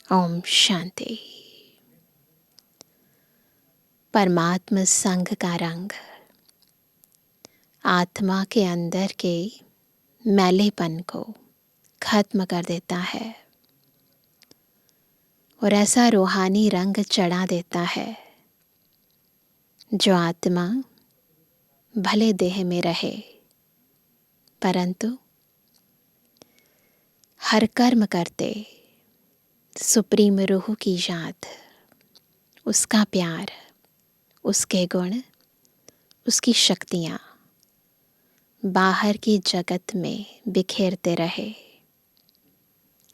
ओम शांति। परमात्म संग का रंग आत्मा के अंदर के मैलेपन को खत्म कर देता है और ऐसा रूहानी रंग चढ़ा देता है जो आत्मा भले देह में रहे परंतु हर कर्म करते सुप्रीम रूह की याद, उसका प्यार, उसके गुण, उसकी शक्तियाँ बाहर की जगत में बिखेरते रहे।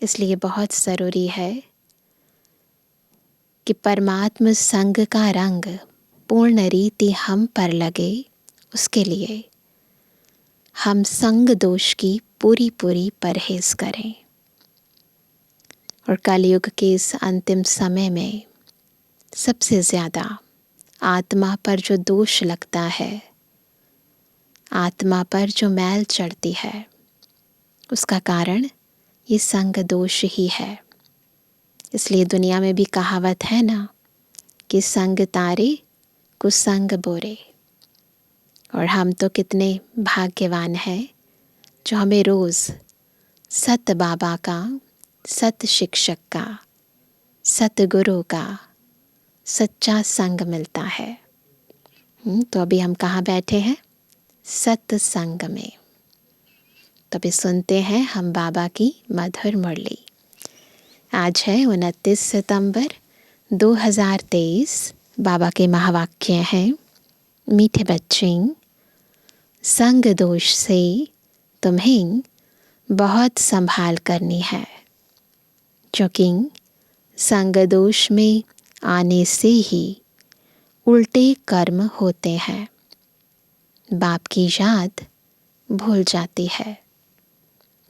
इसलिए बहुत ज़रूरी है कि परमात्म संग का रंग पूर्ण रीति हम पर लगे। उसके लिए हम संग दोष की पूरी परहेज करें। और कलयुग के इस अंतिम समय में सबसे ज़्यादा आत्मा पर जो दोष लगता है, आत्मा पर जो मैल चढ़ती है, उसका कारण ये संग दोष ही है। इसलिए दुनिया में भी कहावत है ना कि संग तारे कुसंग बोरे। और हम तो कितने भाग्यवान हैं जो हमें रोज़ सत बाबा का, सत शिक्षक का, सतगुरु का सच्चा संग मिलता है। तो अभी हम कहाँ बैठे हैं? सत्संग में। तो अभी सुनते हैं हम बाबा की मधुर मुरली। आज है 29 सितंबर 2023। बाबा के महावाक्य हैं, मीठे बच्चे, संग दोष से तुम्हें बहुत संभाल करनी है, क्योंकि संग दोष में आने से ही उल्टे कर्म होते हैं। बाप की याद भूल जाती है।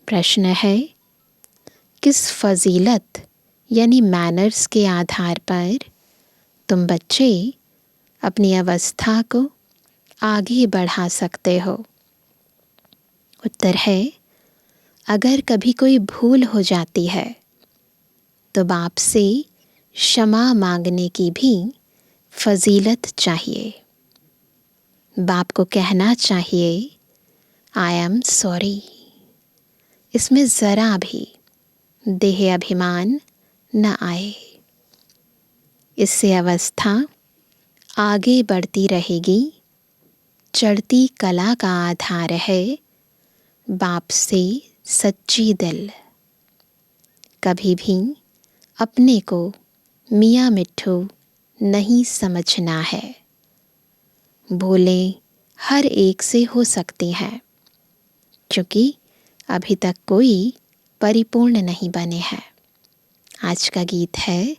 प्रश्न है, किस फजीलत यानी मैनर्स के आधार पर तुम बच्चे अपनी अवस्था को आगे बढ़ा सकते हो? उत्तर है, अगर कभी कोई भूल हो जाती है तो बाप से क्षमा मांगने की भी फजीलत चाहिए। बाप को कहना चाहिए आई एम सॉरी। इसमें ज़रा भी देह अभिमान न आए। इससे अवस्था आगे बढ़ती रहेगी। चढ़ती कला का आधार है बाप से सच्ची दिल। कभी भी अपने को मियाँ मिट्ठू नहीं समझना है। भूलें हर एक से हो सकती हैं, क्योंकि अभी तक कोई परिपूर्ण नहीं बने हैं। आज का गीत है,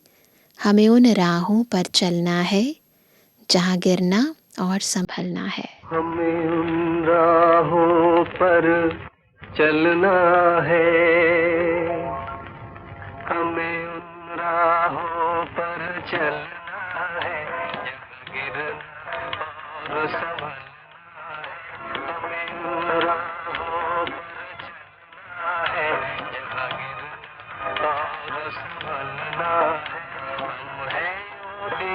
हमें उन राहों पर चलना है जहाँ गिरना और संभलना है। हमें उन राहों पर चलना है, हमें उन राहों पर चलना है, जहाँ गिरना और संभलना है। हमें उन राहों पर चलना है, जहाँ गिरना और संभलना है। हम हैं ओटे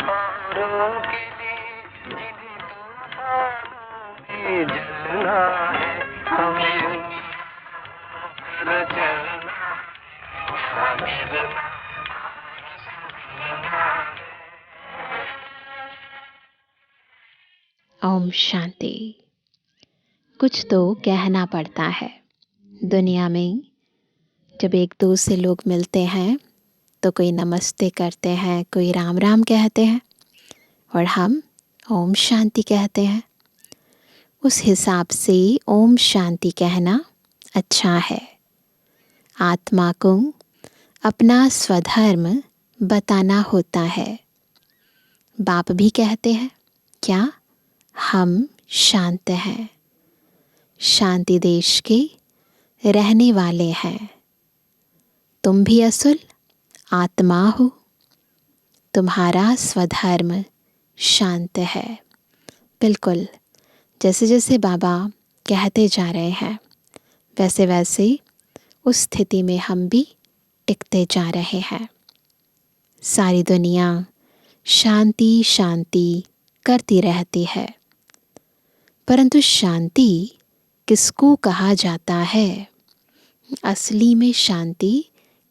औरों के लिए, जिन्हें तूफानों में जलना है। हमें पर चलना, यहाँ गिरना और संभलना है। ओम शांति। कुछ तो कहना पड़ता है। दुनिया में जब एक दूसरे लोग मिलते हैं तो कोई नमस्ते करते हैं, कोई राम राम कहते हैं और हम ओम शांति कहते हैं। उस हिसाब से ओम शांति कहना अच्छा है। आत्मा को अपना स्वधर्म बताना होता है। बाप भी कहते हैं, क्या हम शांत हैं, शांति देश के रहने वाले हैं। तुम भी असुल आत्मा हो, तुम्हारा स्वधर्म शांत है। बिल्कुल जैसे जैसे बाबा कहते जा रहे हैं वैसे वैसे उस स्थिति में हम भी टिकते जा रहे हैं। सारी दुनिया शांति शांति करती रहती है, परंतु शांति किसको कहा जाता है? असली में शांति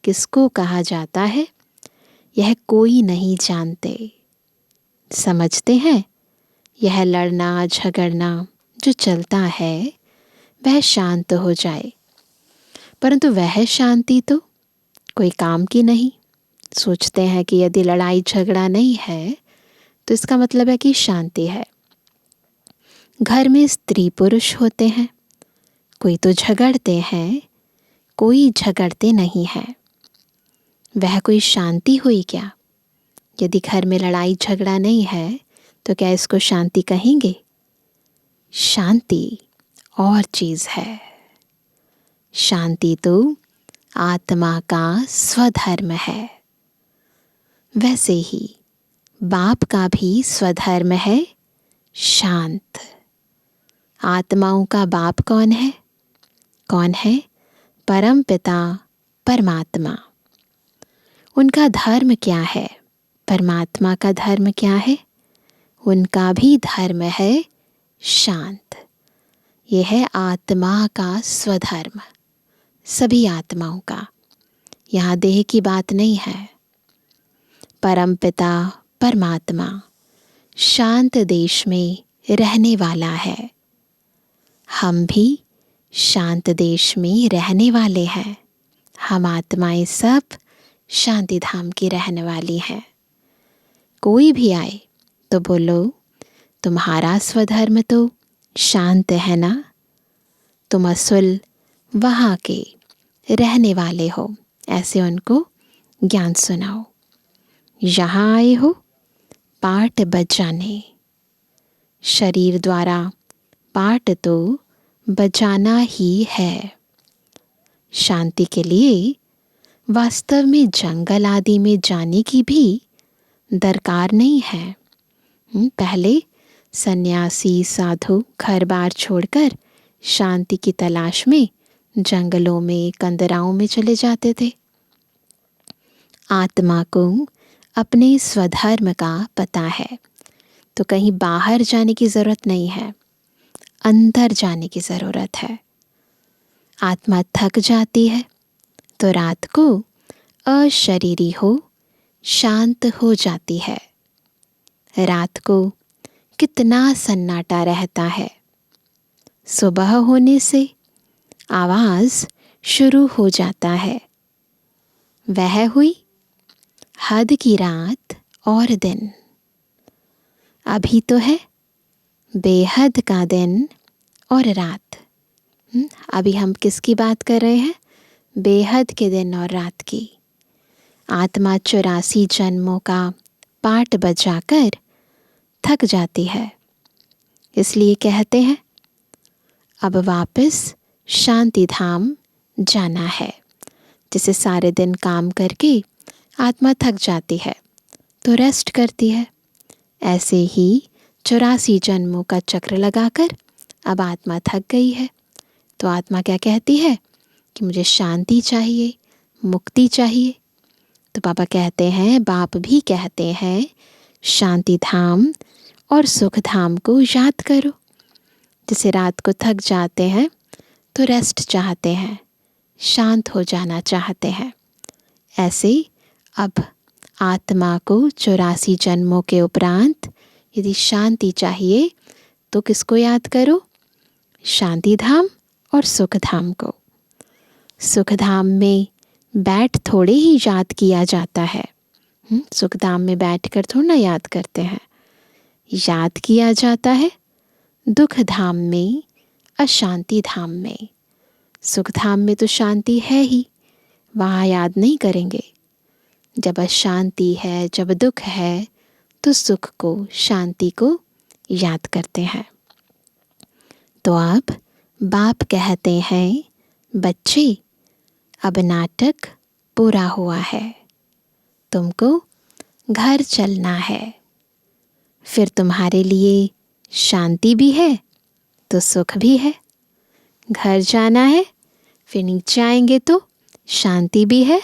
किसको कहा जाता है, यह कोई नहीं जानते। समझते हैं यह लड़ना झगड़ना जो चलता है वह शांत हो जाए, परंतु वह शांति तो कोई काम की नहीं। सोचते हैं कि यदि लड़ाई झगड़ा नहीं है तो इसका मतलब है कि शांति है। घर में स्त्री पुरुष होते हैं, कोई तो झगड़ते हैं, कोई झगड़ते नहीं है। वह कोई शांति हुई क्या? यदि घर में लड़ाई झगड़ा नहीं है तो क्या इसको शांति कहेंगे? शांति और चीज है। शांति तो आत्मा का स्वधर्म है। वैसे ही बाप का भी स्वधर्म है शांत। आत्माओं का बाप कौन है? कौन है? परम पिता परमात्मा। उनका धर्म क्या है? परमात्मा का धर्म क्या है? उनका भी धर्म है शांत। यह है आत्मा का स्वधर्म, सभी आत्माओं का। यहाँ देह की बात नहीं है। परम पिता परमात्मा शांत देश में रहने वाला है। हम भी शांत देश में रहने वाले हैं। हम आत्माएं सब शांति धाम की रहने वाली हैं। कोई भी आए तो बोलो तुम्हारा स्वधर्म तो शांत है ना? तुम असल वहाँ के रहने वाले हो, ऐसे उनको ज्ञान सुनाओ। यहाँ आए हो पाठ बजाने। शरीर द्वारा पाठ तो बजाना ही है। शांति के लिए वास्तव में जंगल आदि में जाने की भी दरकार नहीं है। पहले सन्यासी साधु घर बार छोड़कर शांति की तलाश में जंगलों में कंदराओं में चले जाते थे। आत्मा को अपने स्वधर्म का पता है तो कहीं बाहर जाने की जरूरत नहीं है, अंदर जाने की जरूरत है। आत्मा थक जाती है तो रात को अशरीरी हो शांत हो जाती है। रात को कितना सन्नाटा रहता है। सुबह होने से आवाज शुरू हो जाता है। वह हुई हद की रात और दिन। अभी तो है बेहद का दिन और रात। अभी हम किसकी बात कर रहे हैं? बेहद के दिन और रात की। आत्मा 84 जन्मों का पाठ बजाकर थक जाती है, इसलिए कहते हैं अब वापस शांति धाम जाना है। जिसे सारे दिन काम करके आत्मा थक जाती है तो रेस्ट करती है। ऐसे ही 84 जन्मों का चक्र लगाकर अब आत्मा थक गई है तो आत्मा क्या कहती है कि मुझे शांति चाहिए, मुक्ति चाहिए। तो पापा कहते हैं, बाप भी कहते हैं, शांति धाम और सुख धाम को याद करो। जैसे रात को थक जाते हैं तो रेस्ट चाहते हैं, शांत हो जाना चाहते हैं, ऐसे अब आत्मा को 84 जन्मों के उपरांत यदि शांति चाहिए तो किसको याद करो? शांति धाम और सुख धाम को। सुख धाम में बैठ थोड़े ही याद किया जाता है। सुख धाम में बैठकर थोड़ा याद करते हैं, याद किया जाता है दुख धाम में, अशांति धाम में। सुख धाम में तो शांति है ही, वहाँ याद नहीं करेंगे। जब अशांति है, जब दुख है तो सुख को, शांति को याद करते हैं। तो अब बाप कहते हैं, बच्चे अब नाटक पूरा हुआ है, तुमको घर चलना है। फिर तुम्हारे लिए शांति भी है तो सुख भी है। घर जाना है, फिर नीचे आएंगे तो शांति भी है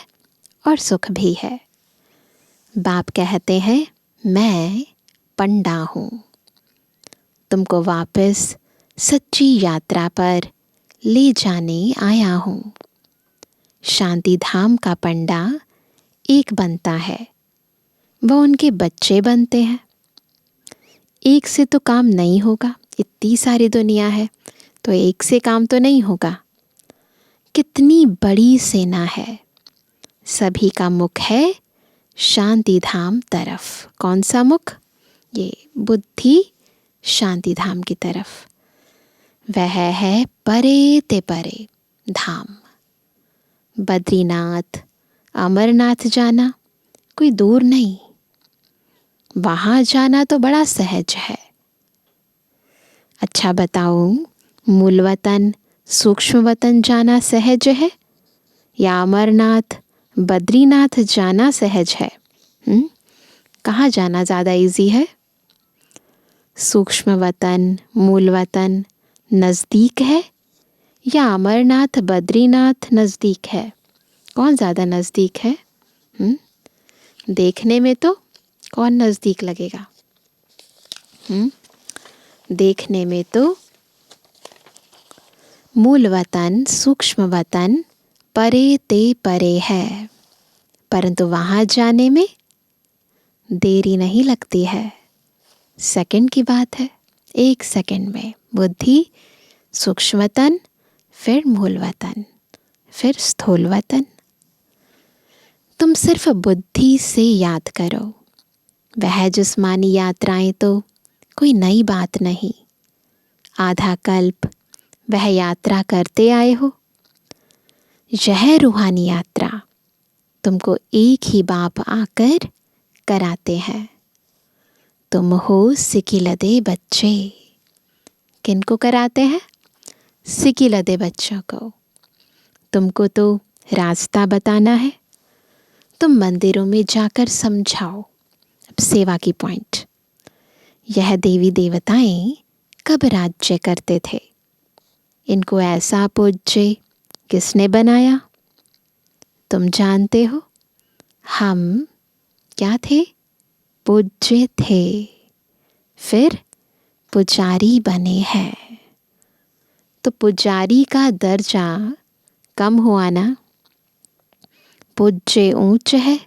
और सुख भी है। बाप कहते हैं मैं पंडा हूँ, तुमको वापस सच्ची यात्रा पर ले जाने आया हूँ। शांति धाम का पंडा एक बनता है, वो उनके बच्चे बनते हैं। एक से तो काम नहीं होगा, इतनी सारी दुनिया है तो एक से काम तो नहीं होगा। कितनी बड़ी सेना है, सभी का मुख है शांति धाम तरफ। कौन सा मुख? ये बुद्धि शांति धाम की तरफ। वह है परे ते परे धाम। बद्रीनाथ, अमरनाथ जाना कोई दूर नहीं, वहाँ जाना तो बड़ा सहज है। अच्छा बताओ, मूल वतन सूक्ष्म वतन जाना सहज है या अमरनाथ बद्रीनाथ जाना सहज है? कहाँ जाना ज़्यादा इजी है? सूक्ष्म वतन मूल वतन नज़दीक है या अमरनाथ बद्रीनाथ नज़दीक है? कौन ज़्यादा नज़दीक है? देखने में तो कौन नज़दीक लगेगा? देखने में तो मूल वतन सूक्ष्म वतन परे ते परे है, परंतु वहाँ जाने में देरी नहीं लगती है। सेकंड की बात है, 1 सेकंड में बुद्धि सूक्ष्म वतन, फिर मूल वतन, फिर स्थूल वतन। तुम सिर्फ बुद्धि से याद करो। वह जिस्मानी यात्राएं तो कोई नई बात नहीं, आधा कल्प वह यात्रा करते आए हो। यह रूहानी यात्रा तुमको एक ही बाप आकर कराते हैं। तुम हो सिकिलदे बच्चे। किनको कराते हैं? सिकिलदे बच्चों को। तुमको तो रास्ता बताना है, तुम मंदिरों में जाकर समझाओ। अब सेवा की पॉइंट, यह देवी देवताएं कब राज्य करते थे? इनको ऐसा पूज्य किसने बनाया? तुम जानते हो, हम क्या थे? पूज्य थे, फिर पुजारी बने हैं। तो पुजारी का दर्जा कम हुआ ना? पूज्य ऊंच है,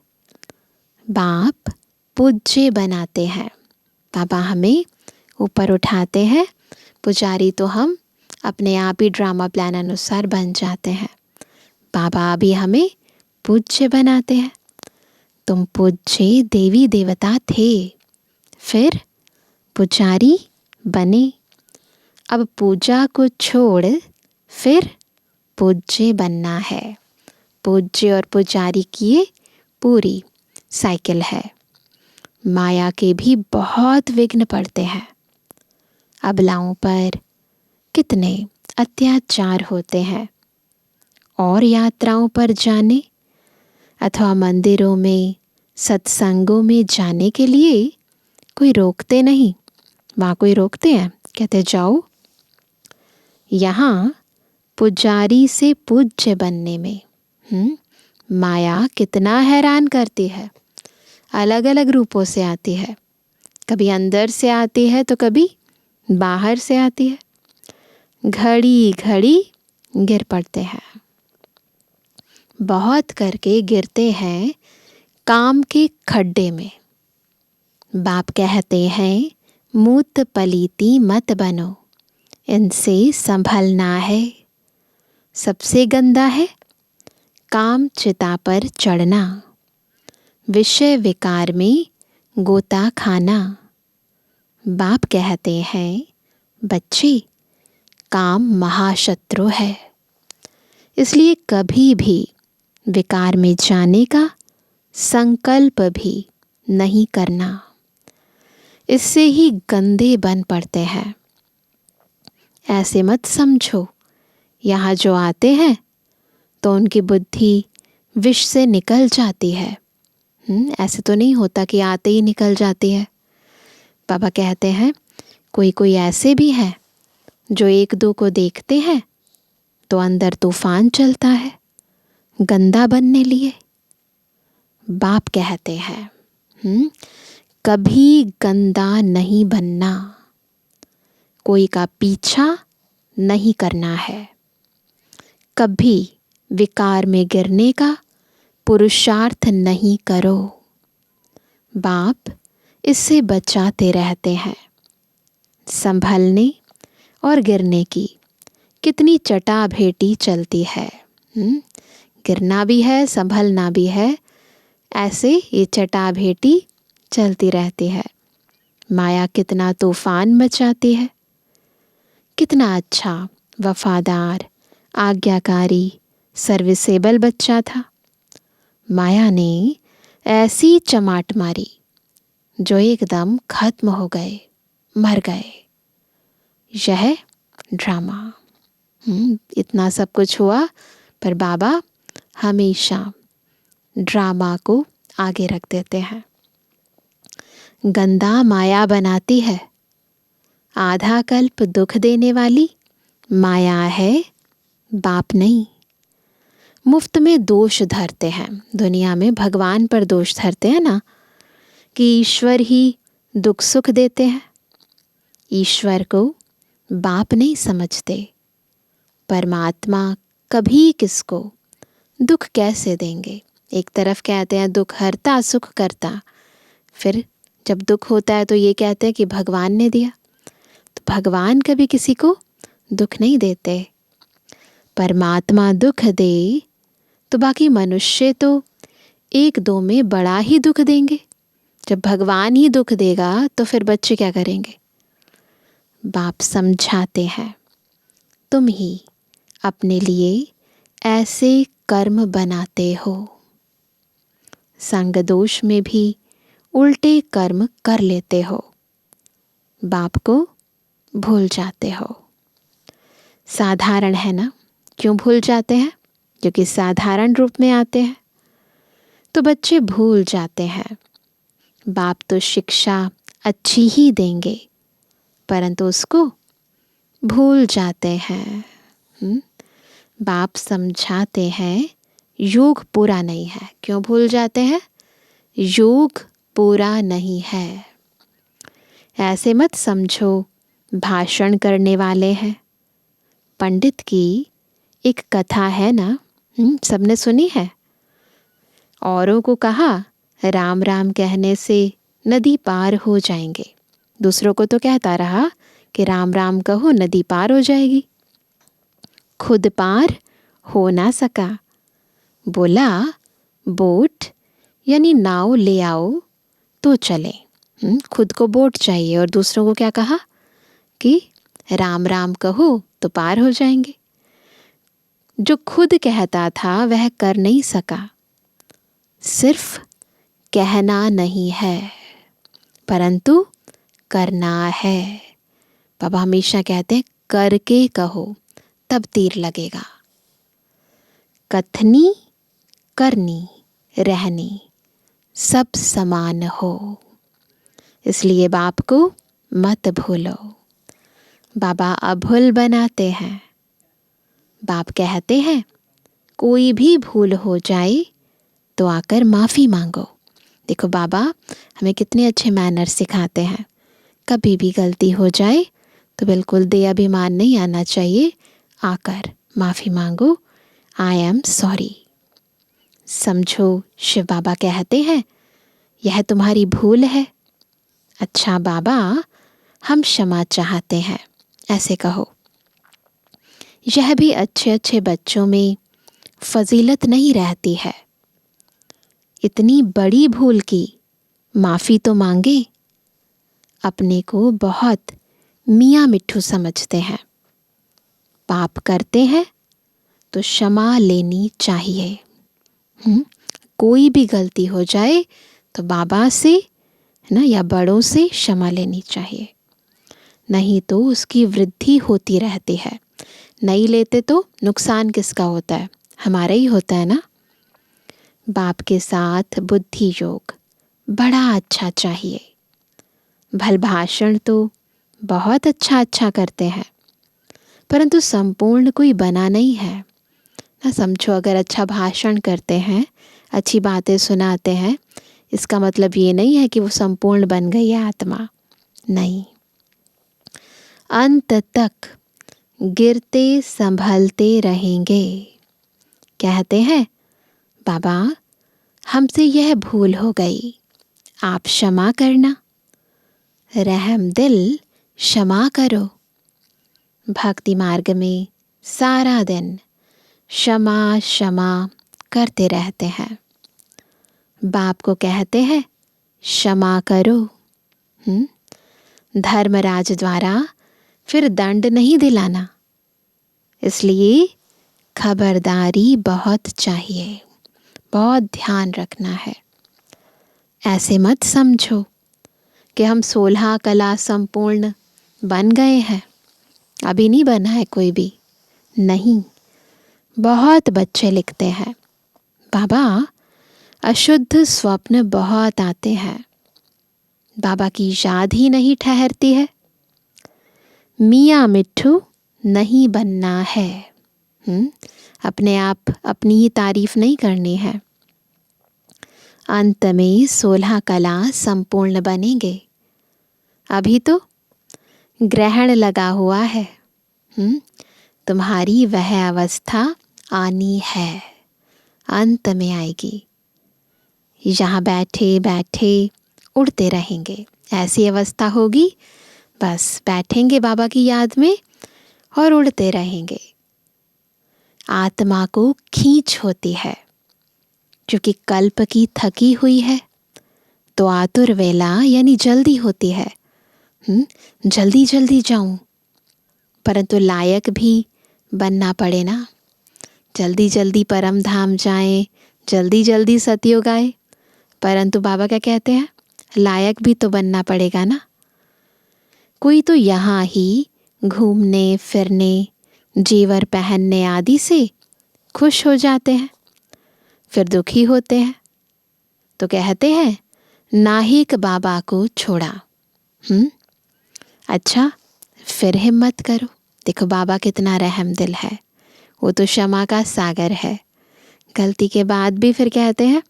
बाप पूज्य बनाते हैं। बाबा हमें ऊपर उठाते हैं, पुजारी तो हम अपने आप ही ड्रामा प्लान अनुसार बन जाते हैं। बाबा भी हमें पूज्य बनाते हैं। तुम पूज्य देवी देवता थे, फिर पुजारी बने। अब पूजा को छोड़ फिर पूज्य बनना है। पूज्य और पुजारी की ये पूरी साइकिल है। माया के भी बहुत विघ्न पड़ते हैं। अबलाओं पर कितने अत्याचार होते हैं, और यात्राओं पर जाने अथवा मंदिरों में सत्संगों में जाने के लिए कोई रोकते नहीं। वहाँ कोई रोकते हैं? कहते जाओ। यहाँ पुजारी से पूज्य बनने में माया कितना हैरान करती है। अलग अलग रूपों से आती है, कभी अंदर से आती है तो कभी बाहर से आती है। घड़ी घड़ी गिर पड़ते हैं, बहुत करके गिरते हैं काम के खड्डे में। बाप कहते हैं मूत पलीती मत बनो, इनसे संभलना है। सबसे गंदा है काम चिता पर चढ़ना, विषय विकार में गोता खाना। बाप कहते हैं बच्चे, काम महाशत्रु है, इसलिए कभी भी विकार में जाने का संकल्प भी नहीं करना। इससे ही गंदे बन पड़ते हैं। ऐसे मत समझो यहाँ जो आते हैं तो उनकी बुद्धि विष से निकल जाती है। ऐसे तो नहीं होता कि आते ही निकल जाती है। बाबा कहते हैं कोई कोई ऐसे भी है जो 1-2 को देखते हैं तो अंदर तूफान चलता है गंदा बनने लिए। बाप कहते हैं कभी गंदा नहीं बनना, कोई का पीछा नहीं करना है, कभी विकार में गिरने का पुरुषार्थ नहीं करो। बाप इससे बचाते रहते हैं। संभलने और गिरने की कितनी चटाभेटी चलती है। गिरना भी है, संभलना भी है, ऐसे ये चटाभेटी चलती रहती है। माया कितना तूफान मचाती है। कितना अच्छा, वफादार, आज्ञाकारी, सर्विसेबल बच्चा था। माया ने ऐसी चमाट मारी जो एकदम खत्म हो गए, मर गए। यह ड्रामा। इतना सब कुछ हुआ, पर बाबा हमेशा ड्रामा को आगे रख देते हैं। गंदा माया बनाती है, आधा कल्प दुख देने वाली माया है, बाप नहीं। मुफ्त में दोष धरते हैं, दुनिया में भगवान पर दोष धरते हैं ना, कि ईश्वर ही दुख सुख देते हैं। ईश्वर को बाप नहीं समझते। परमात्मा कभी किसको दुख कैसे देंगे? एक तरफ कहते हैं दुख हरता सुख करता, फिर जब दुख होता है तो ये कहते हैं कि भगवान ने दिया। तो भगवान कभी किसी को दुख नहीं देते। परमात्मा दुख दे तो बाकी मनुष्य तो एक दो में बड़ा ही दुख देंगे। जब भगवान ही दुख देगा तो फिर बच्चे क्या करेंगे? बाप समझाते हैं, तुम ही अपने लिए ऐसे कर्म बनाते हो। संग दोष में भी उल्टे कर्म कर लेते हो, बाप को भूल जाते हो। साधारण है ना, क्यों भूल जाते हैं? क्योंकि साधारण रूप में आते हैं तो बच्चे भूल जाते हैं। बाप तो शिक्षा अच्छी ही देंगे, परंतु उसको भूल जाते हैं। बाप समझाते हैं योग पूरा नहीं है। क्यों भूल जाते हैं? योग पूरा नहीं है। ऐसे मत समझो भाषण करने वाले हैं। पंडित की एक कथा है ना, सबने सुनी है। औरों को कहा राम राम कहने से नदी पार हो जाएंगे, दूसरों को तो कहता रहा कि राम राम कहो नदी पार हो जाएगी। खुद पार हो ना सका, बोला बोट यानी नाव ले आओ तो चले। खुद को बोट चाहिए और दूसरों को क्या कहा कि राम राम कहो तो पार हो जाएंगे। जो खुद कहता था वह कर नहीं सका। सिर्फ कहना नहीं है, परंतु करना है। बाबा हमेशा कहते हैं करके कहो तब तीर लगेगा। कथनी करनी रहनी सब समान हो, इसलिए बाप को मत भूलो। बाबा अभूल बनाते हैं। बाप कहते हैं कोई भी भूल हो जाए तो आकर माफ़ी मांगो। देखो बाबा हमें कितने अच्छे मैनर्स सिखाते हैं। कभी भी गलती हो जाए तो बिल्कुल दे अभिमान नहीं आना चाहिए, आकर माफ़ी मांगो, आई एम सॉरी। समझो शिव बाबा कहते हैं यह तुम्हारी भूल है। अच्छा बाबा हम क्षमा चाहते हैं, ऐसे कहो। यह भी अच्छे अच्छे बच्चों में फजीलत नहीं रहती है। इतनी बड़ी भूल की माफ़ी तो मांगे। अपने को बहुत मियाँ मिट्ठू समझते हैं। पाप करते हैं तो क्षमा लेनी चाहिए। कोई भी गलती हो जाए तो बाबा से है ना, या बड़ों से क्षमा लेनी चाहिए, नहीं तो उसकी वृद्धि होती रहती है। नहीं लेते तो नुकसान किसका होता है? हमारा ही होता है ना। बाप के साथ बुद्धि योग बड़ा अच्छा चाहिए। भल भाषण तो बहुत अच्छा करते हैं, परंतु संपूर्ण कोई बना नहीं है ना। समझो अगर अच्छा भाषण करते हैं, अच्छी बातें सुनाते हैं, इसका मतलब ये नहीं है कि वो संपूर्ण बन गई आत्मा। नहीं, अंत तक गिरते संभलते रहेंगे। कहते हैं, बाबा हमसे यह भूल हो गई, आप क्षमा करना, रहम दिल क्षमा करो। भक्ति मार्ग में सारा दिन क्षमा क्षमा करते रहते हैं। बाप को कहते हैं क्षमा करो। धर्मराज द्वारा फिर दंड नहीं दिलाना, इसलिए खबरदारी बहुत चाहिए, बहुत ध्यान रखना है। ऐसे मत समझो कि हम 16 कला संपूर्ण बन गए हैं, अभी नहीं बना है कोई भी। नहीं, बहुत बच्चे लिखते हैं, बाबा अशुद्ध स्वप्न बहुत आते हैं, बाबा की याद ही नहीं ठहरती है। मियाँ मिट्ठू नहीं बनना है। अपने आप अपनी ही तारीफ नहीं करनी है। अंत में 16 कला संपूर्ण बनेंगे। अभी तो ग्रहण लगा हुआ है। तुम्हारी वह अवस्था आनी है, अंत में आएगी। यहाँ बैठे बैठे उड़ते रहेंगे, ऐसी अवस्था होगी। बस बैठेंगे बाबा की याद में और उड़ते रहेंगे। आत्मा को खींच होती है, क्योंकि कल्प की थकी हुई है, तो आतुर वेला यानी जल्दी होती है। जल्दी जल्दी जाऊं, परंतु लायक भी बनना पड़े ना। जल्दी जल्दी परम धाम जाएं, जल्दी जल्दी सतयुग आए, परंतु बाबा क्या कहते हैं, लायक भी तो बनना पड़ेगा ना। कोई तो यहाँ ही घूमने फिरने, जेवर पहनने आदि से खुश हो जाते हैं, फिर दुखी होते हैं, तो कहते हैं नाहिक बाबा को छोड़ा। अच्छा, फिर हिम्मत करो। देखो बाबा कितना रहम दिल है, वो तो क्षमा का सागर है। गलती के बाद भी फिर कहते हैं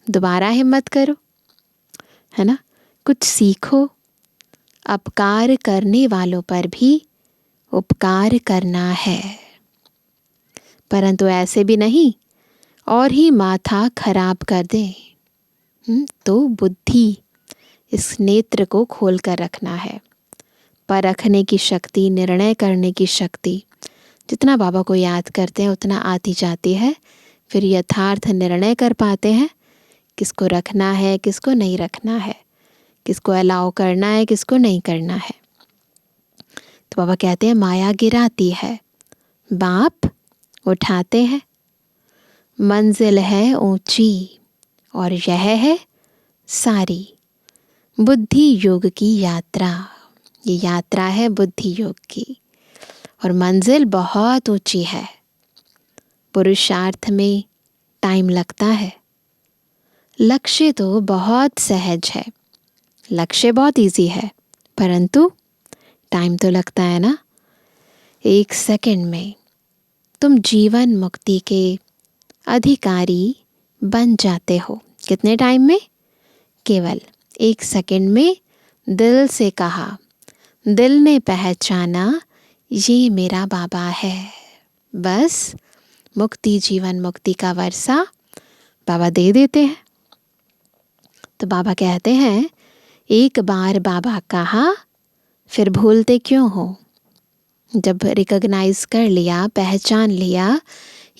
दोबारा हिम्मत करो, है ना। कुछ सीखो, अपकार करने वालों पर भी उपकार करना है, परंतु ऐसे भी नहीं और ही माथा खराब कर दे। तो बुद्धि, इस नेत्र को खोल कर रखना है। परखने की शक्ति, निर्णय करने की शक्ति जितना बाबा को याद करते हैं उतना आती जाती है। फिर यथार्थ निर्णय कर पाते हैं, किसको रखना है किसको नहीं रखना है, किसको अलाउ करना है किसको नहीं करना है। तो बाबा कहते हैं माया गिराती है, बाप उठाते हैं। मंजिल है ऊंची और यह है सारी बुद्धि योग की यात्रा। ये यात्रा है बुद्धि योग की, और मंजिल बहुत ऊंची है। पुरुषार्थ में टाइम लगता है, लक्ष्य तो बहुत सहज है, लक्ष्य बहुत इजी है, परंतु टाइम तो लगता है ना। 1 सेकंड में तुम जीवन मुक्ति के अधिकारी बन जाते हो। कितने टाइम में? केवल 1 सेकंड में दिल से कहा, दिल ने पहचाना ये मेरा बाबा है। बस मुक्ति, जीवन मुक्ति का वर्षा बाबा दे देते हैं। तो बाबा कहते हैं एक बार बाबा कहा फिर भूलते क्यों हो। जब रिकॉग्नाइज कर लिया, पहचान लिया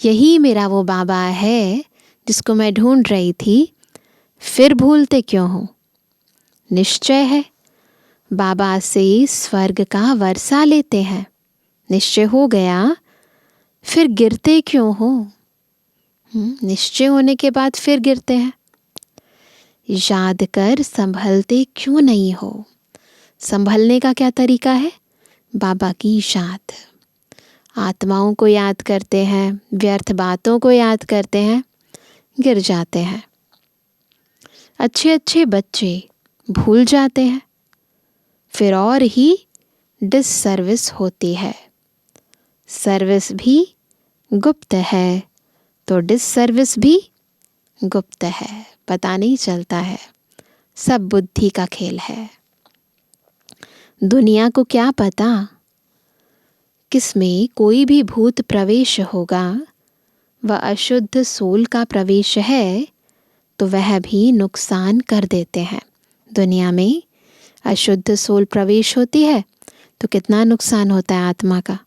यही मेरा वो बाबा है जिसको मैं ढूंढ रही थी, फिर भूलते क्यों हो। निश्चय है बाबा से स्वर्ग का वर्षा लेते हैं, निश्चय हो गया, फिर गिरते क्यों हो। निश्चय होने के बाद फिर गिरते हैं। याद कर संभलते क्यों नहीं हो। संभलने का क्या तरीका है? बाबा की याद। आत्माओं को याद करते हैं, व्यर्थ बातों को याद करते हैं, गिर जाते हैं। अच्छे अच्छे बच्चे भूल जाते हैं, फिर और ही डिससर्विस होती है। सर्विस भी गुप्त है तो डिससर्विस भी गुप्त है, पता नहीं चलता है, सब बुद्धि का खेल है। दुनिया को क्या पता किसमें कोई भी भूत प्रवेश होगा, वह अशुद्ध सोल का प्रवेश है तो वह भी नुकसान कर देते हैं। दुनिया में अशुद्ध सोल प्रवेश होती है तो कितना नुकसान होता है आत्मा का।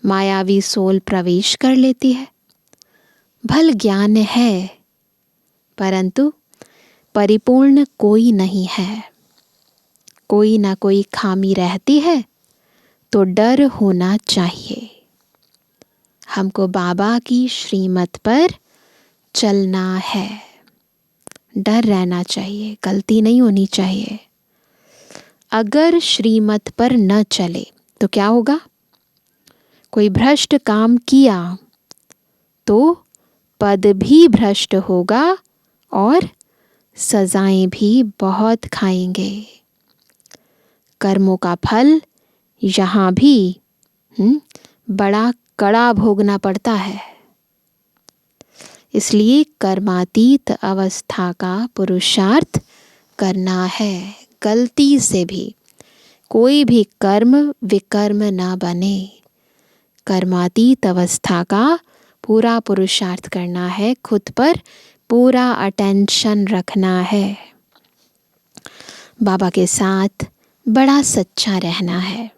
मायावी सोल प्रवेश कर लेती है, भल ज्ञान है परंतु परिपूर्ण कोई नहीं है। कोई ना कोई खामी रहती है तो डर होना चाहिए। हमको बाबा की श्रीमत पर चलना है, डर रहना चाहिए, गलती नहीं होनी चाहिए। अगर श्रीमत पर न चले तो क्या होगा? कोई भ्रष्ट काम किया तो पद भी भ्रष्ट होगा और सजाएं भी बहुत खाएंगे। कर्मों का फल यहाँ भी बड़ा कड़ा भोगना पड़ता है। इसलिए कर्मातीत अवस्था का पुरुषार्थ करना है। गलती से भी कोई भी कर्म विकर्म ना बने। कर्मातीत अवस्था का पूरा पुरुषार्थ करना है, खुद पर पूरा अटेंशन रखना है। बाबा के साथ बड़ा सच्चा रहना है।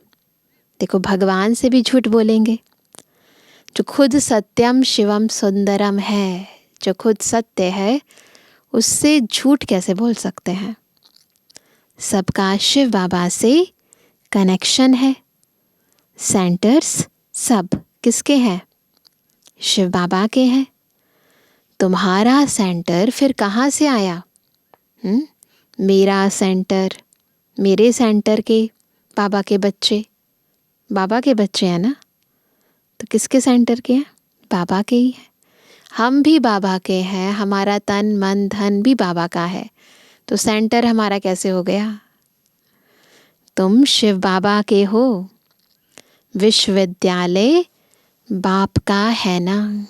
देखो, भगवान से भी झूठ बोलेंगे। जो खुद सत्यम शिवम सुंदरम है, जो खुद सत्य है, उससे झूठ कैसे बोल सकते हैं? सबका शिव बाबा से कनेक्शन है। सेंटर्स सब किसके हैं? शिव बाबा के हैं। तुम्हारा सेंटर फिर कहाँ से आया? मेरा सेंटर, मेरे सेंटर के बाबा के बच्चे, बाबा के बच्चे हैं ना, तो किसके सेंटर के हैं? बाबा के ही हैं। हम भी बाबा के हैं, हमारा तन मन धन भी बाबा का है, तो सेंटर हमारा कैसे हो गया? तुम शिव बाबा के हो। विश्वविद्यालय बाप का है ना,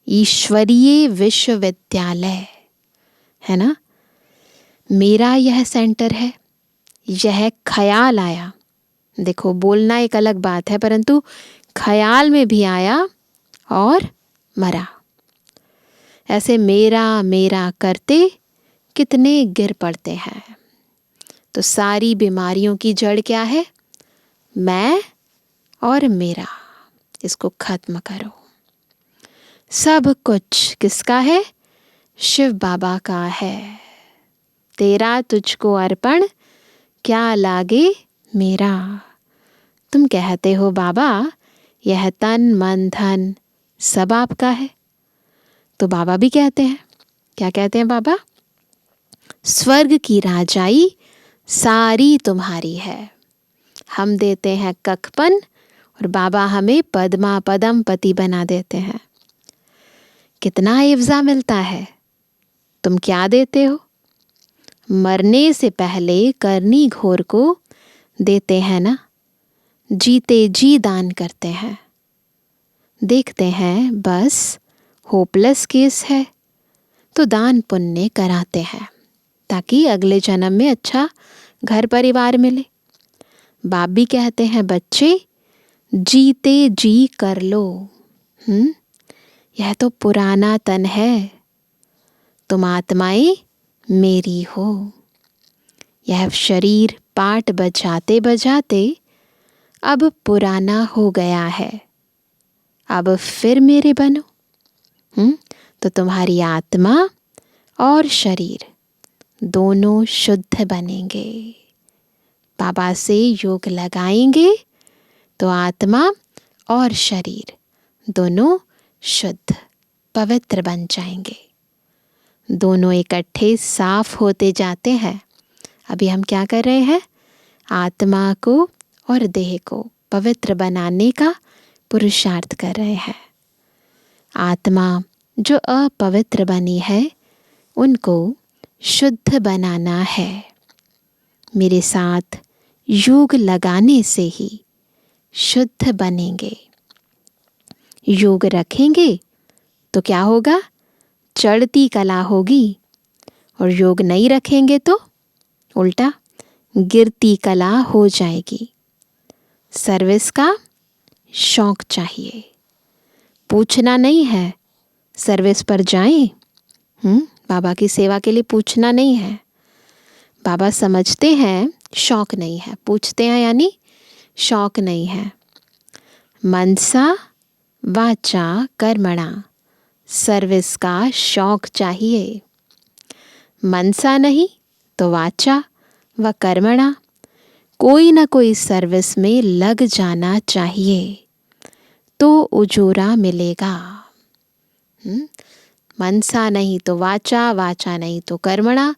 ईश्वरीय विश्वविद्यालय है ना। मेरा यह सेंटर है, यह ख्याल आया। देखो, बोलना एक अलग बात है, परंतु ख्याल में भी आया और मरा। ऐसे मेरा मेरा करते कितने गिर पड़ते हैं। तो सारी बीमारियों की जड़ क्या है? मैं और मेरा। इसको खत्म करो। सब कुछ किसका है? शिव बाबा का है। तेरा तुझको अर्पण, क्या लागे मेरा। तुम कहते हो बाबा यह तन मन धन सब आपका है, तो बाबा भी कहते हैं, क्या कहते हैं बाबा? स्वर्ग की राजाई सारी तुम्हारी है। हम देते हैं कखपन और बाबा हमें पद्मा पदम पति बना देते हैं। कितना इफ्जा मिलता है। तुम क्या देते हो? मरने से पहले करनी घोर को देते हैं ना, जीते जी दान करते हैं। देखते हैं बस होपलेस केस है तो दान पुण्य कराते हैं ताकि अगले जन्म में अच्छा घर परिवार मिले। बाप भी कहते हैं बच्चे जीते जी कर लो। यह तो पुराना तन है, तुम आत्माएं मेरी हो। यह शरीर पाठ बजाते बजाते अब पुराना हो गया है, अब फिर मेरे बनो। तो तुम्हारी आत्मा और शरीर दोनों शुद्ध बनेंगे। बाबा से योग लगाएंगे तो आत्मा और शरीर दोनों शुद्ध पवित्र बन जाएंगे। दोनों इकट्ठे साफ होते जाते हैं। अभी हम क्या कर रहे हैं? आत्मा को और देह को पवित्र बनाने का पुरुषार्थ कर रहे हैं। आत्मा जो अपवित्र बनी है उनको शुद्ध बनाना है। मेरे साथ योग लगाने से ही शुद्ध बनेंगे। योग रखेंगे तो क्या होगा? चढ़ती कला होगी, और योग नहीं रखेंगे तो उल्टा गिरती कला हो जाएगी। सर्विस का शौक चाहिए, पूछना नहीं है सर्विस पर जाएं। बाबा की सेवा के लिए पूछना नहीं है। बाबा समझते हैं शौक नहीं है, पूछते हैं यानी शौक नहीं है। मनसा वाचा कर्मणा, सर्विस का शौक चाहिए। मनसा नहीं तो वाचा व कर्मणा, कोई ना कोई सर्विस में लग जाना चाहिए तो उजूरा मिलेगा। मनसा नहीं तो वाचा, वाचा नहीं तो कर्मणा,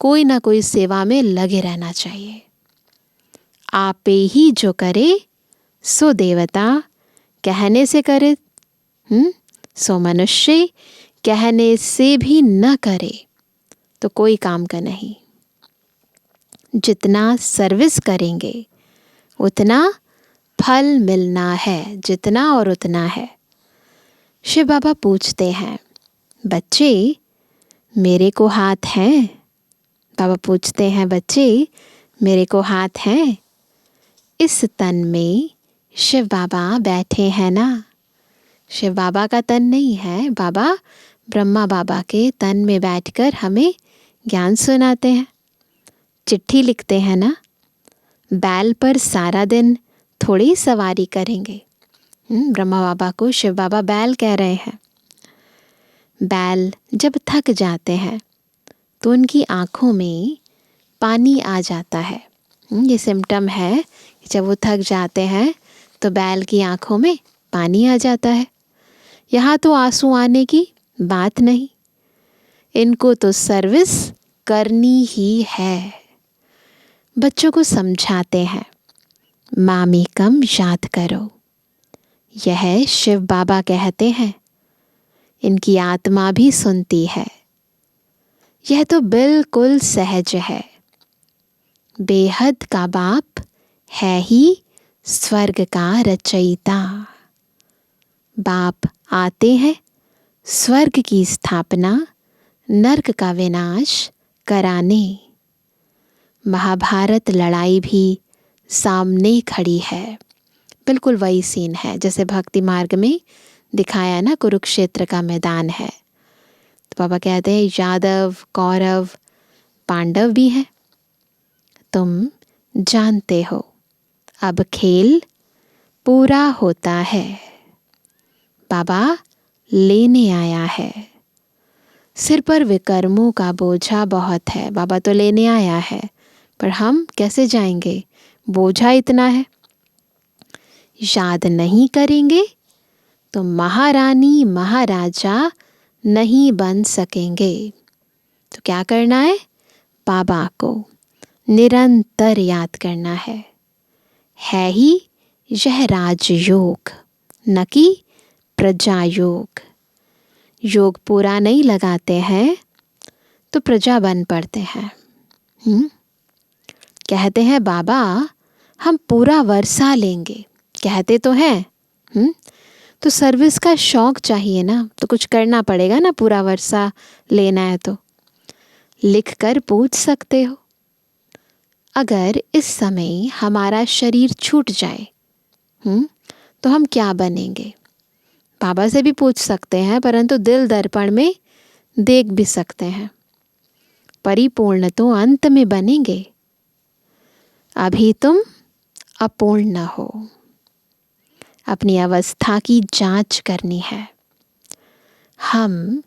कोई ना कोई सेवा में लगे रहना चाहिए। आपे ही जो करे सो देवता, कहने से करे सो मनुष्य, कहने से भी न करे तो कोई काम का नहीं। जितना सर्विस करेंगे उतना फल मिलना है, जितना और उतना है। शिव बाबा पूछते हैं, बच्चे मेरे को हाथ हैं? बाबा पूछते हैं, बच्चे मेरे को हाथ हैं? इस तन में शिव बाबा बैठे हैं ना। शिव बाबा का तन नहीं है, बाबा ब्रह्मा बाबा के तन में बैठकर हमें ज्ञान सुनाते हैं। चिट्ठी लिखते हैं ना, बैल पर सारा दिन थोड़ी सवारी करेंगे। ब्रह्मा बाबा को शिव बाबा बैल कह रहे हैं। बैल जब थक जाते हैं तो उनकी आँखों में पानी आ जाता है। ये सिम्टम है कि जब वो थक जाते हैं तो बैल की आँखों में पानी आ जाता है। यहाँ तो आंसू आने की बात नहीं, इनको तो सर्विस करनी ही है। बच्चों को समझाते हैं, मामेकम याद करो। यह शिव बाबा कहते हैं, इनकी आत्मा भी सुनती है। यह तो बिल्कुल सहज है। बेहद का बाप है ही स्वर्ग का रचयिता। बाप आते हैं स्वर्ग की स्थापना, नरक का विनाश कराने। महाभारत लड़ाई भी सामने खड़ी है। बिल्कुल वही सीन है जैसे भक्ति मार्ग में दिखाया ना, कुरुक्षेत्र का मैदान है। तो बाबा कहते हैं यादव, कौरव, पांडव भी हैं। तुम जानते हो अब खेल पूरा होता है। बाबा लेने आया है। सिर पर विकर्मों का बोझा बहुत है। बाबा तो लेने आया है, पर हम कैसे जाएंगे? बोझा इतना है। याद नहीं करेंगे तो महारानी महाराजा नहीं बन सकेंगे। तो क्या करना है? बाबा को निरंतर याद करना है ही यह राजयोग, न कि प्रजा योग। योग पूरा नहीं लगाते हैं तो प्रजा बन पड़ते हैं। कहते हैं बाबा हम पूरा वर्षा लेंगे, कहते तो हैं। तो सर्विस का शौक चाहिए ना, तो कुछ करना पड़ेगा ना। पूरा वर्षा लेना है तो लिख कर पूछ सकते हो। अगर इस समय हमारा शरीर छूट जाए तो हम क्या बनेंगे? बाबा से भी पूछ सकते हैं, परंतु दिल दर्पण में देख भी सकते हैं। परिपूर्ण तो अंत में बनेंगे, अभी तुम अपूर्ण हो। अपनी अवस्था की जांच करनी है। हम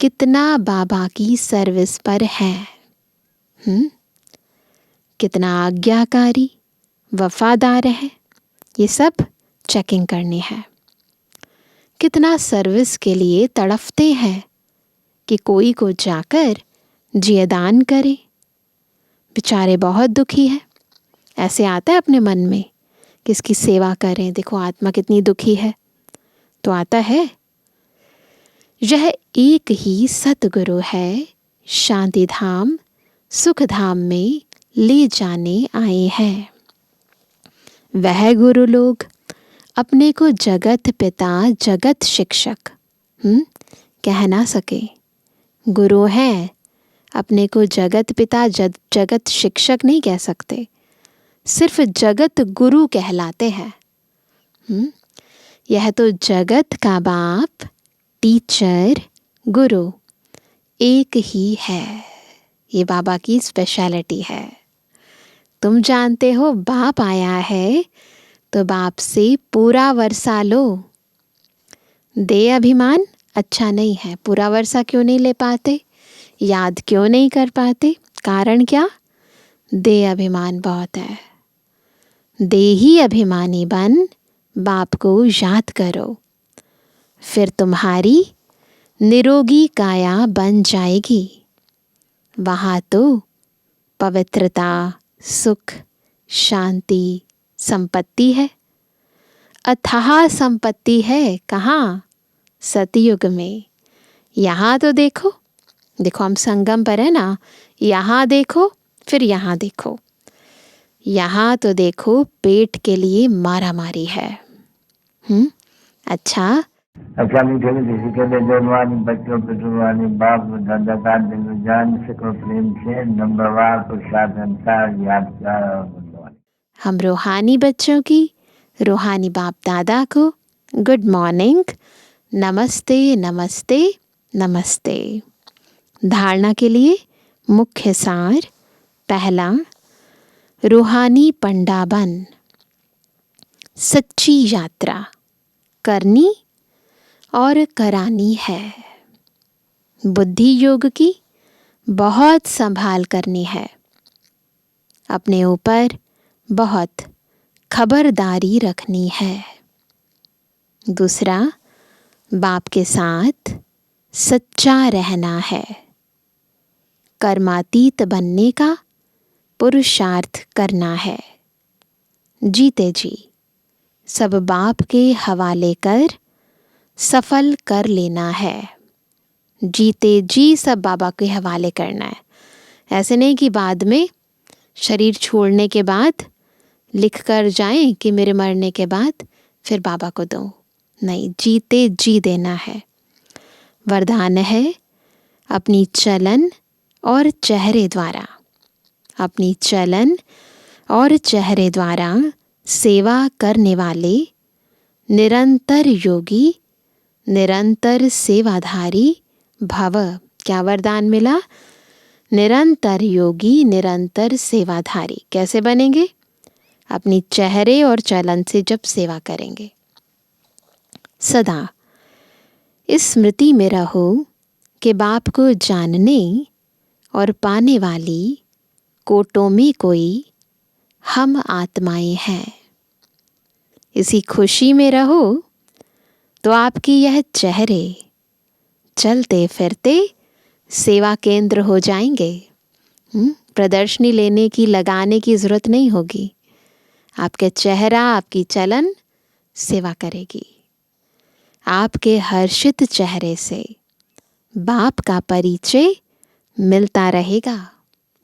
कितना बाबा की सर्विस पर हैं? कितना आज्ञाकारी, वफादार है, ये सब चेकिंग करनी है। कितना सर्विस के लिए तड़फते हैं कि कोई को जाकर जियदान करे। बेचारे बहुत दुखी है। ऐसे आता है अपने मन में कि इसकी सेवा करें, देखो आत्मा कितनी दुखी है। तो आता है। यह एक ही सतगुरु है, शांति धाम सुख धाम में ले जाने आए हैं। वह गुरु लोग अपने को जगत पिता, जगत शिक्षक कह ना सके, गुरु हैं, अपने को जगत पिता जगत शिक्षक नहीं कह सकते, सिर्फ जगत गुरु कहलाते हैं। यह तो जगत का बाप, टीचर, गुरु एक ही है। ये बाबा की स्पेशलिटी है। तुम जानते हो बाप आया है तो बाप से पूरा वर्षा लो। दे अभिमान अच्छा नहीं है। पूरा वर्षा क्यों नहीं ले पाते, याद क्यों नहीं कर पाते? कारण क्या? दे अभिमान बहुत है। दे ही अभिमानी बन बाप को याद करो, फिर तुम्हारी निरोगी काया बन जाएगी। वहाँ तो पवित्रता, सुख, शांति, संपत्ति है। अथाह संपत्ति है। कहाँ? सतयुग में। यहाँ तो देखो, देखो हम संगम पर है ना, यहाँ देखो फिर यहाँ देखो। यहाँ तो देखो पेट के लिए मारा मारी है। अच्छा मीठे किसी के लिए जन्मवानी बच्चों पे जुर्मानी बाप दादा का दिल जान सको प्रेम से नंबरवार प्रसाद अंसार याद कर। हम रूहानी बच्चों की रूहानी बाप दादा को गुड मॉर्निंग, नमस्ते नमस्ते नमस्ते। धारणा के लिए मुख्य सार। पहला, रूहानी पंडा बन। सच्ची यात्रा करनी और करानी है। बुद्धि योग की बहुत संभाल करनी है। अपने ऊपर बहुत खबरदारी रखनी है। दूसरा, बाप के साथ सच्चा रहना है। कर्मातीत बनने का पुरुषार्थ करना है। जीते जी सब बाप के हवाले कर सफल कर लेना है। जीते जी सब बाबा के हवाले करना है। ऐसे नहीं कि बाद में शरीर छोड़ने के बाद लिख कर जाएं कि मेरे मरने के बाद फिर बाबा को दो। नहीं, जीते जी देना है। वरदान है अपनी चलन और चेहरे द्वारा, अपनी चलन और चेहरे द्वारा सेवा करने वाले निरंतर योगी, निरंतर सेवाधारी भव। क्या वरदान मिला? निरंतर योगी, निरंतर सेवाधारी। कैसे बनेंगे? अपनी चेहरे और चलन से जब सेवा करेंगे। सदा इस स्मृति में रहो कि बाप को जानने और पाने वाली कोटों में कोई हम आत्माएं हैं। इसी खुशी में रहो तो आपकी यह चेहरे चलते फिरते सेवा केंद्र हो जाएंगे। प्रदर्शनी लेने की, लगाने की ज़रूरत नहीं होगी। आपके चेहरा, आपकी चलन सेवा करेगी। आपके हर्षित चेहरे से बाप का परिचय मिलता रहेगा।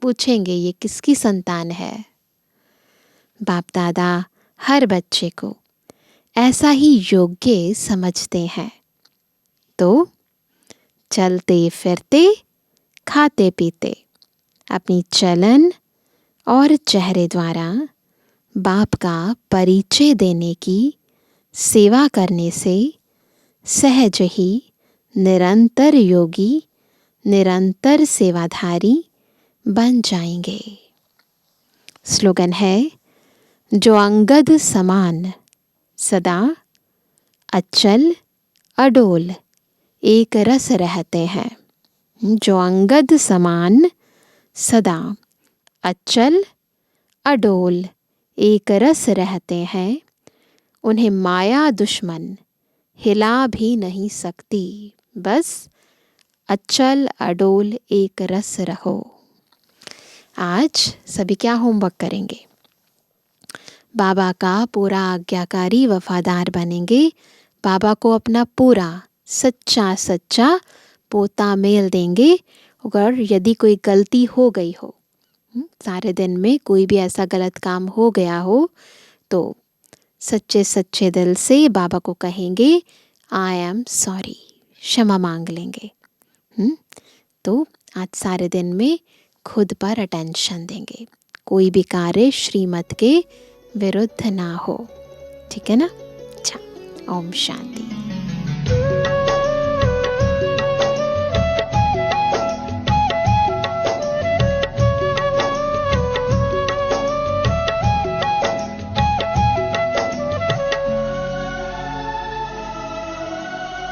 पूछेंगे ये किसकी संतान है? बाप दादा हर बच्चे को ऐसा ही योग्य समझते हैं। तो चलते फिरते, खाते पीते अपनी चलन और चेहरे द्वारा बाप का परिचय देने की सेवा करने से सहज ही निरंतर योगी, निरंतर सेवाधारी बन जाएंगे। स्लोगन है, जो अंगद समान सदा अचल अडोल एक रस रहते हैं। जो अंगद समान सदा अचल अडोल एक रस रहते हैं, उन्हें माया दुश्मन हिला भी नहीं सकती। बस अचल अडोल एक रस रहो। आज सभी क्या होमवर्क करेंगे? बाबा का पूरा आज्ञाकारी वफादार बनेंगे। बाबा को अपना पूरा सच्चा सच्चा पोता मेल देंगे। अगर यदि कोई गलती हो गई हो, सारे दिन में कोई भी ऐसा गलत काम हो गया हो, तो सच्चे सच्चे दिल से बाबा को कहेंगे आई एम सॉरी, क्षमा मांग लेंगे। तो आज सारे दिन में खुद पर अटेंशन देंगे, कोई भी कार्य श्रीमत के विरुद्ध ना हो, ठीक है ना। अच्छा, ओम शांति।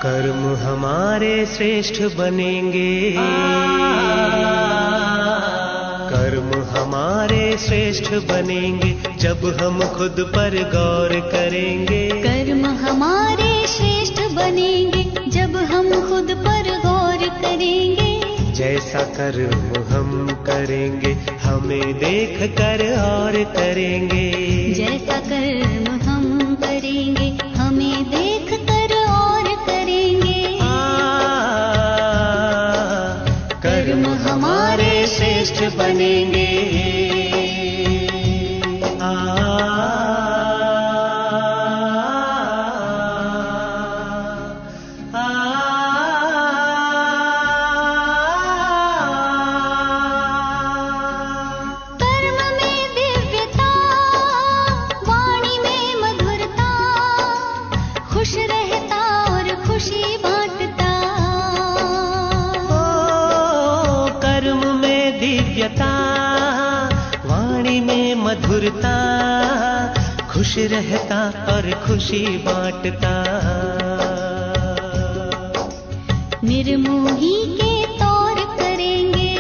कर्म हमारे श्रेष्ठ बनेंगे, कर्म हमारे श्रेष्ठ बनेंगे जब हम खुद पर गौर करेंगे। कर्म हमारे श्रेष्ठ बनेंगे जब हम खुद पर गौर करेंगे। जैसा कर्म हम करेंगे हमें देख कर और करेंगे। जैसा कर्म हम करेंगे हमें देख कर और करेंगे। कर्म हमारे श्रेष्ठ बनेंगे। वाणी में मधुरता, खुश रहता और खुशी बांटता। निर्मोही के तौर करेंगे,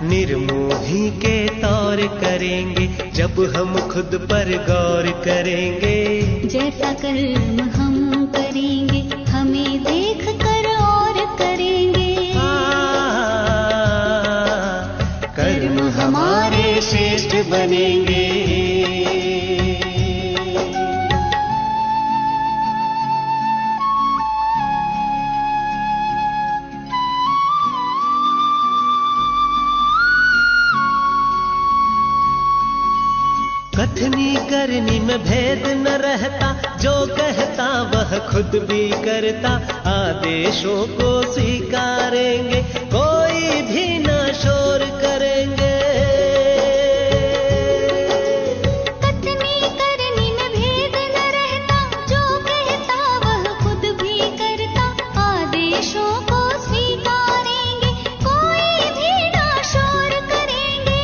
निर्मोही के तौर करेंगे जब हम खुद पर गौर करेंगे। जैसा कर्म हम करेंगे हमें देख कर और करेंगे। कर्म हमारे श्रेष्ठ बनेंगे। कथनी करनी में भेद न रहता, जो कहता वह खुद भी करता। आदेशों को स्वीकारेंगे, कोई भी न शोर करेंगे। कथनी करनी में भेद न रहता, जो कहता वह खुद भी करता। आदेशों को स्वीकारेंगे, कोई भी न शोर करेंगे।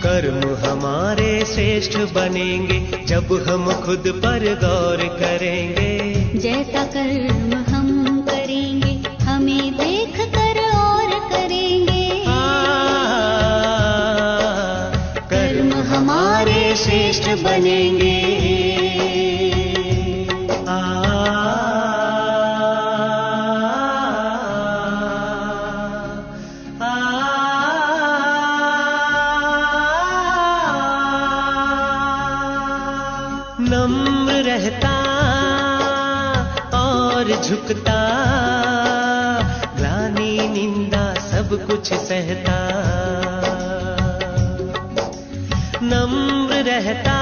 कर्म हमारे श्रेष्ठ बनेंगे जब हम खुद पर गौर करेंगे। जैसा कर्म हम करेंगे हमें देख कर और करेंगे। कर्म हमारे श्रेष्ठ बनेंगे। नम्र रहता और झुकता, ग्लानि निंदा सब कुछ सहता। नम्र रहता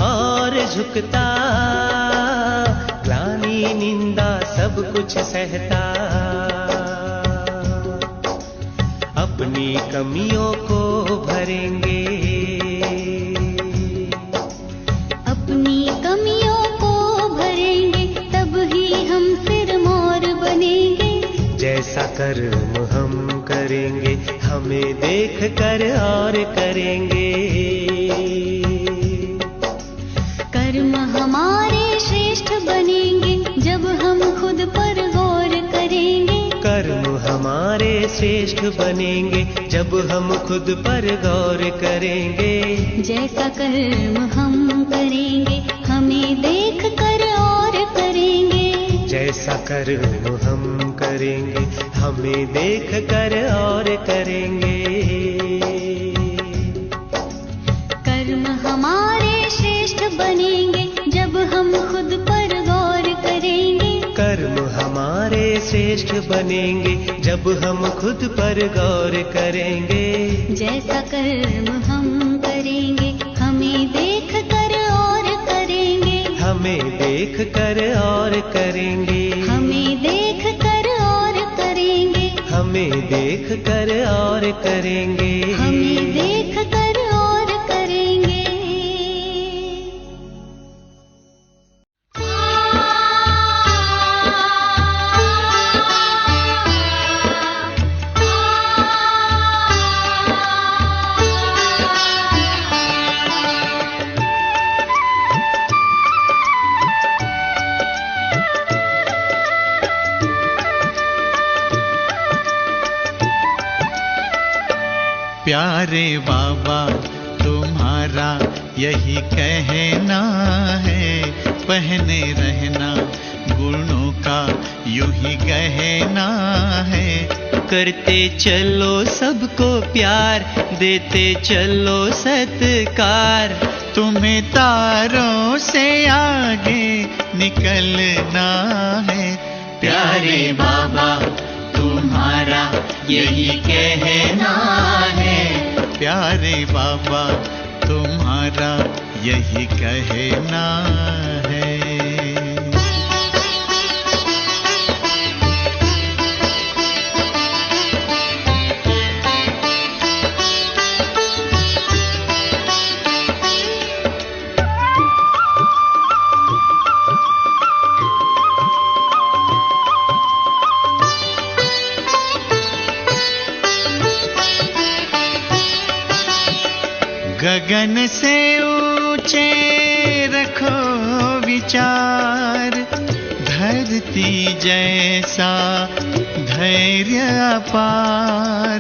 और झुकता, ग्लानि निंदा सब कुछ सहता। अपनी कमियों को भरेंगे, अपनी कमियों को भरेंगे, तब ही हम फिर मोर बनेंगे। जैसा कर्म हम करेंगे हमें देख कर और करेंगे। कर्म हमारे श्रेष्ठ बनेंगे जब हम खुद पर गौर करेंगे। कर्म हमारे श्रेष्ठ बनेंगे जब हम खुद पर गौर करेंगे। जैसा कर्म हम करेंगे हमें देख कर और करेंगे। जैसा कर्म हम करेंगे हमें देख कर और करेंगे। कर्म हमारे श्रेष्ठ बनेंगे जब हम खुद पर गौर करेंगे। कर्म हमारे श्रेष्ठ बनेंगे जब हम खुद पर गौर करेंगे। जैसा कर्म हम करेंगे हमें देख कर और करेंगे। हमें देख देख कर और करेंगे, हमें देख कर और करेंगे, हमें देख कर और करेंगे, हमें देख कर और करेंगे। प्यारे बाबा तुम्हारा यही कहना है, पहने रहना गुणों का यूं ही गहना है। करते चलो सबको प्यार, देते चलो सत्कार, तुम्हें तारों से आगे निकलना है। प्यारे बाबा तुम्हारा यही कहना है, प्यारे बाबा तुम्हारा यही कहना है। गगन से ऊंचे रखो विचार, धरती जैसा धैर्य अपार,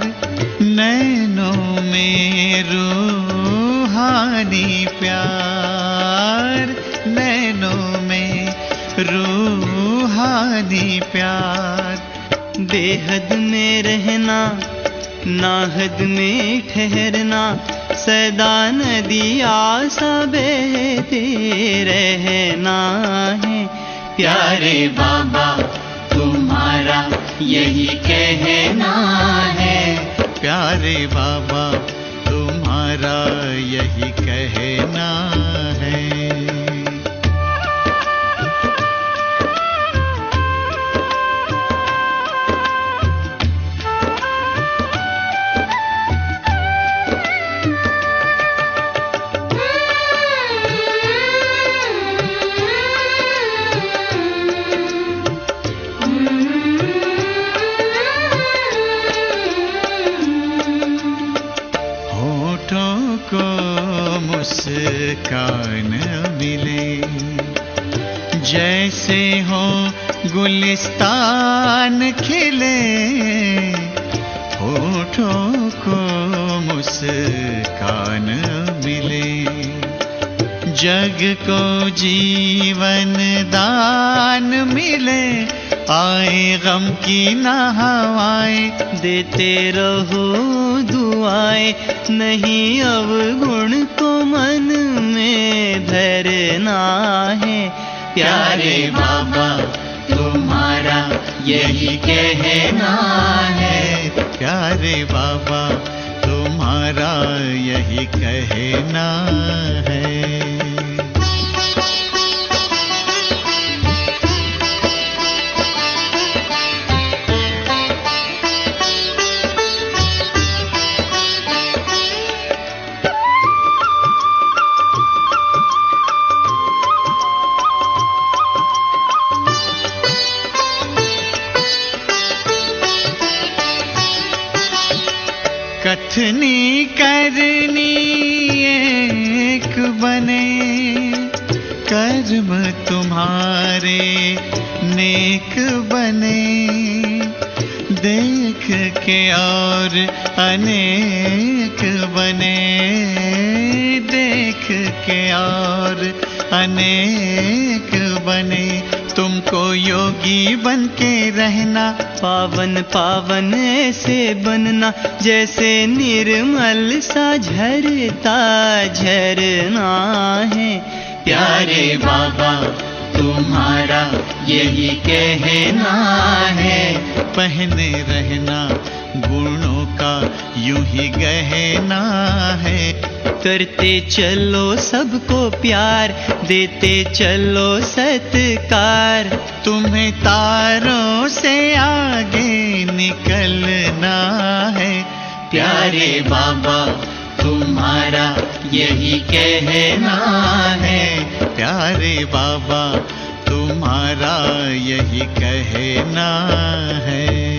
नैनों में रूहानी प्यार, नैनों में रूहानी प्यार। बेहद में रहना नाहद में ठहरना, सदा नदिया सा बहते रहना है। प्यारे बाबा तुम्हारा यही कहना है, प्यारे बाबा तुम्हारा यही कहना है। मुस्कान मिले जैसे हो गुलिस्तान खिले, होठों को मुस्कान मिले, जग को जीवन दान मिले, आए गम की ना हवाएं, देते रहो दुआएं, नहीं अवगुण को मन में धरना है। प्यारे बाबा तुम्हारा यही कहना है, प्यारे बाबा तुम्हारा यही कहना है। कथनी करनी एक बने, कर्म तुम्हारे नेक बने, देख के और अनेक बने, देख के और अनेक बने। तुमको योगी बन के रहना, पावन पावन ऐसे बनना, जैसे निर्मल सा झरता झरना है। प्यारे बाबा तुम्हारा यही कहना है, पहने रहना गुणों का यूं ही गहना है। करते चलो सबको प्यार, देते चलो सत्कार। तुम्हें तारों से आगे निकलना है, प्यारे बाबा तुम्हारा यही कहना है। प्यारे बाबा तुम्हारा यही कहना है।